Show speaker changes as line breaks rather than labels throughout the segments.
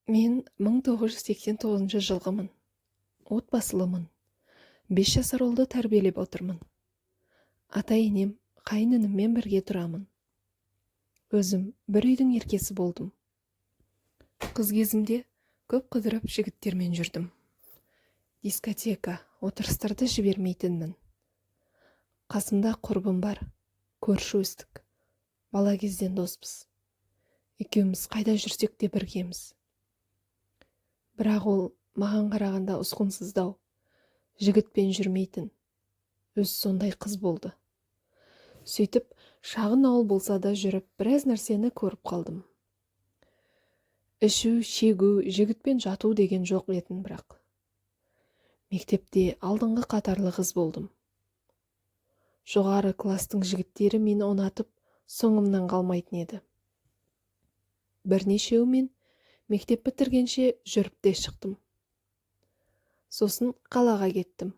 Мен 1989 жылғымын. Отбасылымын. 5 жасар ұлды тәрбиелеп отырмын. Ата-енем, қайын-ініммен бірге тұрамын. Өзім бір үйдің еркесі болдым. Қыз кезімде көп қыдырып жігіттермен жүрдім. Дискотека, отырыстарды жібермейтінмін. Қасымда құрбым бар, көрші өстік. Бала кезден доспыз. Екеуміз қайда жүрсек те біргеміз. Бірақ ол маған қарағанда ұсқынсыздау, жігітпен жүрмейтін, өз сондай қыз болды. Сөйтіп, шағын ауыл болса да жүріп, біраз нәрсені көріп қалдым. Ішу, шегу, жігітпен жату деген жоқ етін бірақ. Мектепте алдыңғы қатарлы қыз болдым. Жоғары кластың жігіттері мені ұнатып, соңымнан қалмайтын еді. Бірнешеуімен мектеп бітіргенше жүріп те шықтым. Сосын қалаға кеттім.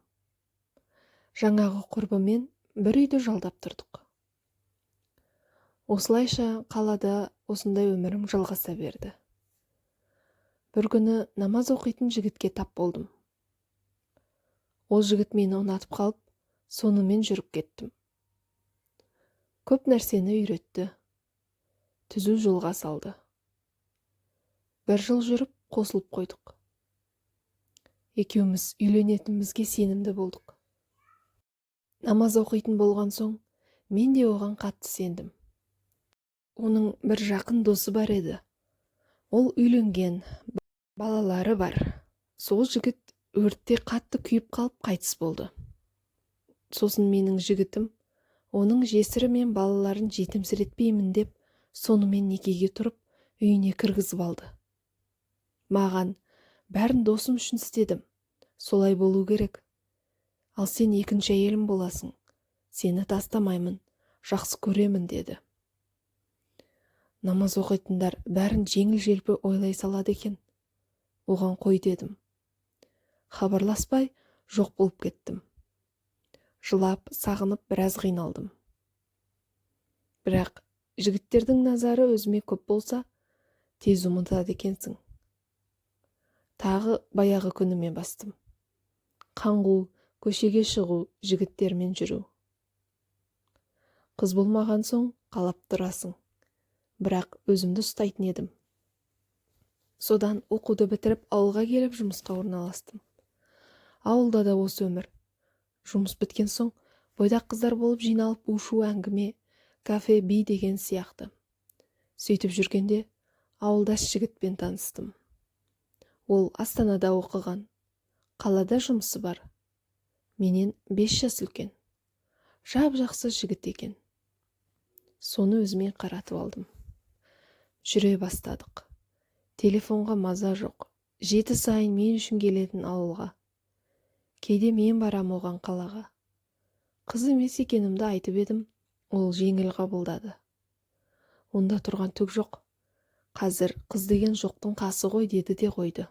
Жаңағы құрбымен бір үйді жалдап тұрдық. Осылайша қалада осындай өмірім жалғаса берді. Бір күні намаз оқитын жігітке тап болдым. Ол жігіт мені ұнатып қалып, сонымен жүріп кеттім. Көп нәрсені үйретті. Түзу жолға салды. Бір жыл жүріп қосылып қойдық. Екеуміз үйленетінімізге сенімді болдық. Намаз оқитын болған соң, мен де оған қатты сендім. Оның бір жақын досы бар еді. Ол үйленген, балалары бар. Сол жігіт өртте қатты күйіп қалып қайтыс болды. Сосын менің жігітім, оның жесірі мен балаларын жетімсіретпеймін деп, сонымен некеге тұрып, үйіне кіргізіп алды. Маған, бәрін досым үшін істедім. Солай болу керек. Ал сен екінші әйелім боласың. Сені тастамаймын, жақсы көремін деді. Намаз оқитындар бәрін жеңіл-желпі ойлай салады екен. Оған қой дедім. Хабарласпай жоқ болып кеттім. Жылап, сағынып біраз қиналдым. Бірақ жігіттердің назары өзіме көп болса, тез ұмытады екенсің. Тағы баяғы күніме бастым. Қаңғу, көшеге шығу, жігіттермен жүру. Қыз болмаған соң қалап тұрасың. Бірақ өзімді ұстайтын едім. Содан оқуды бітіріп ауылға келіп жұмысқа орналастым. Ауылда да осы өмір. Жұмыс біткен соң бойдақ қыздар болып жиналып ушу, әңгіме, кафе, би деген сияқты. Сөйтіп жүргенде ауылдас жігітпен таныстым. Ол Астанада оқыған. Қалада жұмысы бар. Менен 5 жас үлкен. Жап-жақсы жігіт екен. Соны өзіме қаратып алдым. Жүре бастадық. Телефонға маза жоқ. 7 сайын мен үшін келетін ауылға. Кейде мен барам оған қалаға. Қыз емес екенімді айтып едім, ол жеңіл қабылдады. Онда тұрған түк жоқ. Қазір қыз деген жоқтың қасы ғой деді де қойды.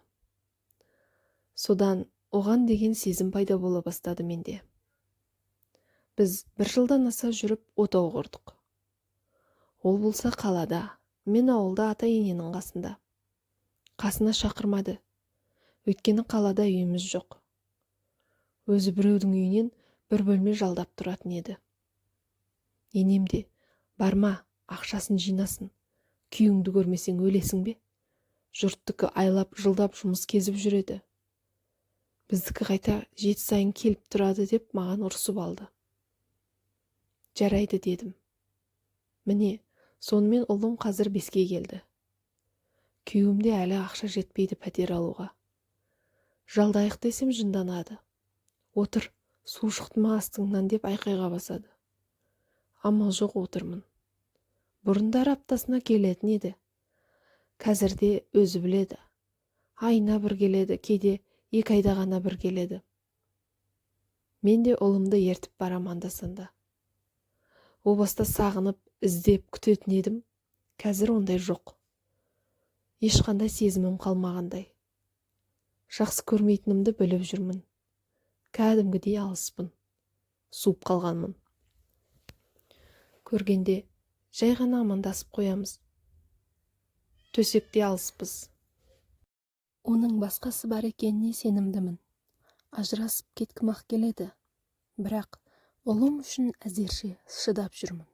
Содан оған деген сезім пайда бола бастады менде. Біз 1 жылдан аса жүріп отау құрдық. Ол болса қалада, мен ауылда ата-ененің қасында. Қасына шақырмады. Өйткені қалада үйіміз жоқ. Өзі біреудің үйінен бір бөлме жалдап тұратын еді. Енем де, барма, ақшасын жинасын. Күйіңді көрмесең өлесің бе? Жұрттікі айлап, жылдап жұмыс кезіп жүреді. Біздікі қайта 7 сайын келіп тұрады деп маған ұрсып алды. Жарайды дедім. Міне, сонымен ұлым қазір 5-ке келді. Күйеуімде әлі ақша жетпейді пәтер алуға. Жалдайық десем жынданады. Отыр, су шықты ма астыңнан деп айқайға басады. Амал жоқ отырмын. Бұрындар аптасына келетін еді. Қазірде өзі біледі. Айына бір келеді, кейде 2 айда ғана бір келеді. Мен де ұлымды ертіп барам анда-санда. О баста сағынып, іздеп күтетін едім. Қазір ондай жоқ. Ешқандай сезімім қалмағандай. Жақсы көрмейтінімді біліп жүрмін. Кәдімгідей алыспын. Суып қалғанмын. Көргенде жай ғана амандасып қоямыз. Төсекте алыспыз. Оның басқасы бар екеніне сенімдімін. Ажырасып кеткім-ақ келеді. Бірақ ұлым үшін әзерше шыдап жүрмін.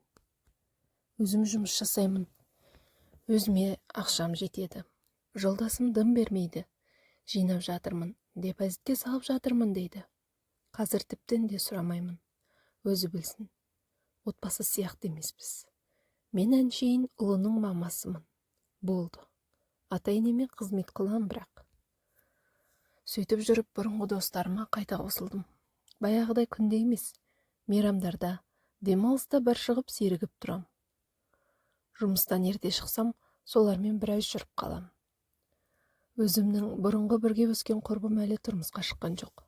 Өзім жұмыс жасаймын. Өзіме ақшам жетеді. Жолдасым дым бермейді. Жинап жатырмын, депозитке салып жатырмын дейді. Қазір тіптен де сұрамаймын. Өзі білсін. Отбасы сияқты емеспіз. Мен әншейін ұлының мамасымын. Болды. Ата-енеме қызмет қылам бірақ. Сөйтіп жүріп бұрынғы достарыма қайта қосылдым. Баяғыдай күнде емес, мейрамдарда, демалыста бір шығып сирігіп тұрам. Жұмыстан ерте шықсам, солармен біраз жүріп қалам. Өзімнің бұрынғы бірге өскен құрбым әлі тұрмысқа шыққан жоқ.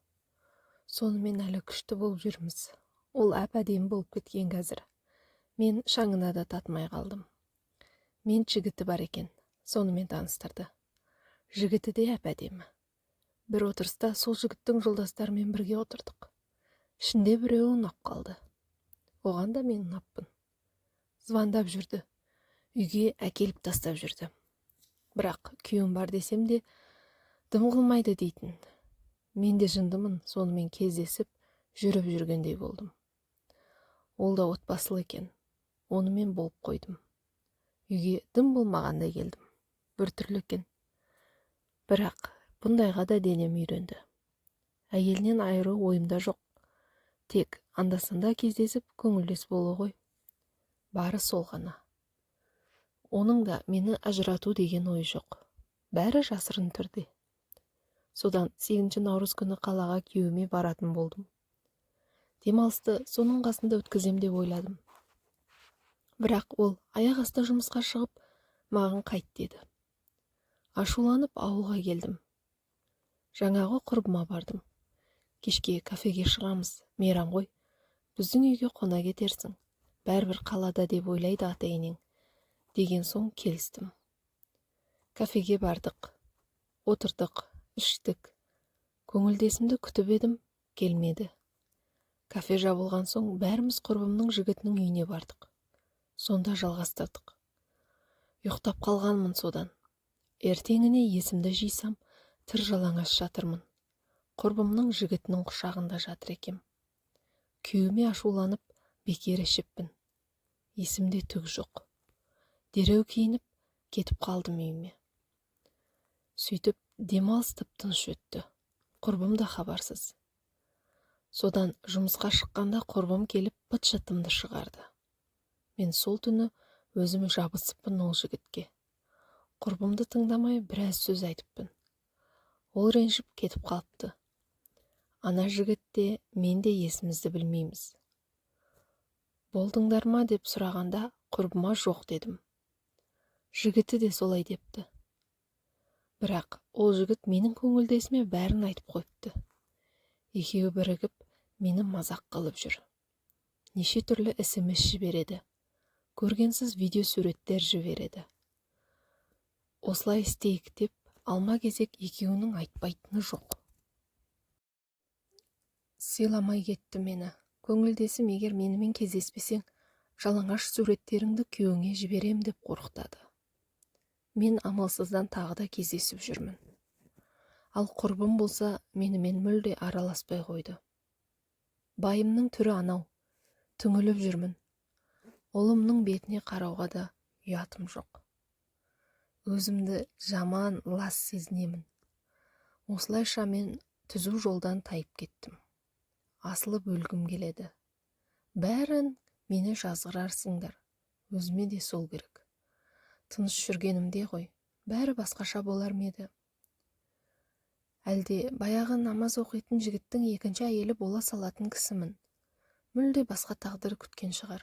Сонымен әлі күшті болып жүрміз. Ол әп-әдемі болып кеткен қазір. Мен шаңына да татмай қалдым. Мен жігіті бар екен, сонымен таныстырды. Жігіті де әп-әдемі. Бір отырыста сол жігіттің жолдастарымен бірге отырдық. Ішінде біреуі ұнап қалды. Оған да мен ұнаппын. Звондап жүрді. Үйге әкеліп тастап жүрді. Бірақ күйеуім бар десем де дым қылмайды дейтін. Мен де жындымын, сонымен кездесіп, жүріп жүргендей болдым. Ол да отбасылы екен. Онымен болып қойдым. Үйге дым болмағандай келдім. Біртүрлі екен. Бірақ бұндайға да денем үйренді. Әйелінен айыру ойымда жоқ. Тек анда-санда кездесіп көңілдес болу ғой. Бары сол ғана. Оның да мені ажырату деген ой жоқ. Бәрі жасырын түрде. Содан 8 наурыз күні қалаға күйеуіме баратын болдым. Демалысты соның қасында өткізем деп ойладым. Бірақ ол аяқ асты жұмысқа шығып, маған қайт деді. Ашуланып ауылға келдім. Жаңағы құрбыма бардым. Кешке кафеге шығамыз, мейрам ғой. Біздің үйге қона кетерсің. Бәрібір қалада деп ойлайды ата-енең. Деген соң келістім. Кафеге бардық. Отырдық, іштік. Көңілдесімді күтіп едім, келмеді. Кафе жабылған соң бәріміз құрбымның жігітінің үйіне бардық. Сонда жалғастырдық. Ұйықтап қалғанмын содан. Ертеңіне есімді жисам, тыр жалаңаш жатырмын. Құрбымның жігітінің құшағында жатыр екем. Күйеуіме ашуланып, бекер ішіппін. Есімде түк жоқ. Дереу киініп, кетіп қалдым үйіме. Сөйтіп, демалыс тып-тыныш өтті. Құрбым да хабарсыз. Содан жұмысқа шыққанда құрбым келіп быт-шытымды шығарды. Мен сол түні өзім жабысыппын ол жігітке. Құрбымды тыңдамай біраз сөз айтыппын. Ол ренжіп кетіп қалыпты. Ана жігіт те, мен де есімізді білмейміз. Болдыңдар ма деп сұрағанда құрбыма жоқ дедім. Жігіті де солай депті. Бірақ ол жігіт менің көңілдесіме бәрін айтып қойыпты. Екеуі бірігіп, мені мазақ қылып жүр. Неше түрлі SMS жібереді. Көргенсіз видео суреттер жібереді. Осылай істейік деп, алма-кезек екеуінің айтпайтыны жоқ. Сыйламай кетті мені. Көңілдесім егер менімен кездеспесең, жалаңаш суреттеріңді күйеуіңе жіберем деп қорқытады. Мен амалсыздан тағы да кездесіп жүрмін. Ал құрбым болса, менімен мүлде араласпай қойды. Байымның түрі анау. Түңіліп жүрмін. Ұлымның бетіне қарауға да ұятым жоқ. Өзімді жаман лас сезінемін. Осылайша мен түзу жолдан тайып кеттім. Асылып өлгім келеді. Бәрін мені жазғырарсыңдар. Өзіме де сол керек. Тыныш жүргенімде ғой, бәрі басқаша болар ма еді? Әлде баяғы намаз оқитын жігіттің екінші әйелі бола салатын кісімін. Мүлде басқа тағдыр күткен шығар.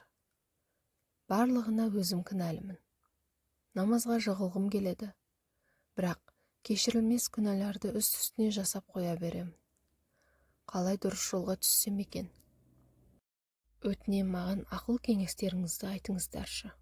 Барлығына өзім кінәлімін. Намазға жығылғым келеді. Бірақ кешірілмес күнәларды үст-үстіне жасап қоя берем. Қалай дұрыс жолға түссем екен? Өтінем, маған ақыл кеңестеріңізді айтыңыздаршы.